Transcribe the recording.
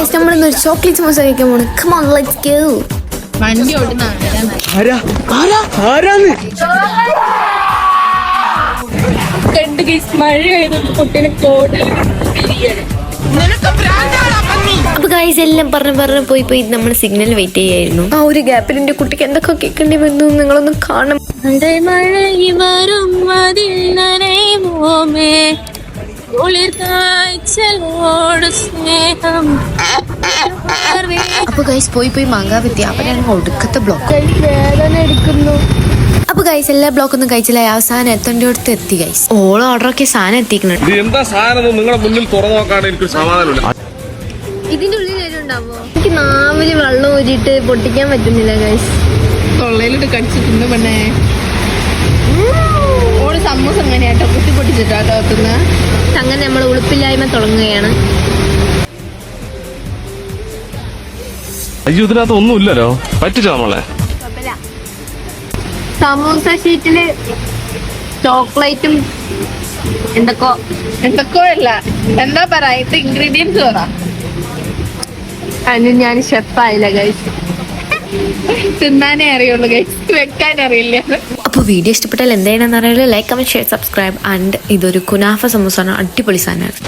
Guys നമ്മളിന്ന് ഒരു chocolate samosa കഴിക്കാൻ പോണ്. Come on, let's go. വണ്ടി ഓടുന്ന കണ്ട് ഗൈസ് മഴ പെയ്തപ്പോ കുട്ടീനെ കോട്ട് അപ്പൊ ഗൈസ് എല്ലാം പറഞ്ഞു പോയി നമ്മൾ സിഗ്നൽ വെയിറ്റ് ചെയ്യായിരുന്നു. ആ ഒരു ഗ്യാപ്പിൽ എന്റെ കുട്ടിക്ക് എന്തൊക്കെ കേൾക്കേണ്ടി വന്നു നിങ്ങളൊന്നും കാണണം. അപ്പൊ ഗൈസ് പോയി മാങ്ങാൻ പറ്റി. അപ്പൊ ഞാൻ ഒടുക്കത്തെ ബ്ലോക്ക് വേദന എടുക്കുന്നു. അപ്പൊ ഗൈസ് എല്ലാ ബ്ലോക്ക് ഒന്നും കഴിച്ചില്ല. അവസാനം എത്തേണ്ടടുത്ത് എത്തി ഗൈസ്. ഓള് ഓർഡറൊക്കെ സാധനം എത്തിക്കുന്നുണ്ട്. ഇതിന്റെ ഉള്ളിൽ ഉണ്ടാവോ? എനിക്ക് നാവില് വെള്ളം ഊരിയിട്ട് പൊട്ടിക്കാൻ പറ്റുന്നില്ല ഗൈസ്. തൊള്ളയിലിട്ട് കടിച്ചിട്ടുണ്ട് പെണ്ണേ. ഓള് സമൂസ എങ്ങനെയാട്ടോ പൊട്ടിച്ചിട്ടാട്ടോ എത്തുന്ന. അങ്ങനെ നമ്മൾ ഉളുപ്പില്ലായ്മ തുടങ്ങുകയാണ്. അയ്യോ ഇതിനകത്ത് ഒന്നുമില്ലല്ലോ, പറ്റിച്ചോ നമ്മളെ. സമൂസ ഷീറ്റില് ചോക്ലേറ്റും എന്തൊക്കെയോ അല്ല എന്താ പറയാ ഇത് ഇൻഗ്രീഡിയൻസ് പറ. അതിന് ഞാൻ ഷെഫായില്ല ഗൈസ്. തിന്നാനേ അറിയുള്ളൂ ഗൈസ്, വെക്കാനേ അറിയില്ല. അപ്പോൾ വീഡിയോ ഇഷ്ടപ്പെട്ടാൽ എന്തായാലും അറിയില്ല. Like, comment, share, subscribe. And ഇതൊരു കുനാഫ സമൂസ ആണ്. അടിപൊളി സാധനമാണ്.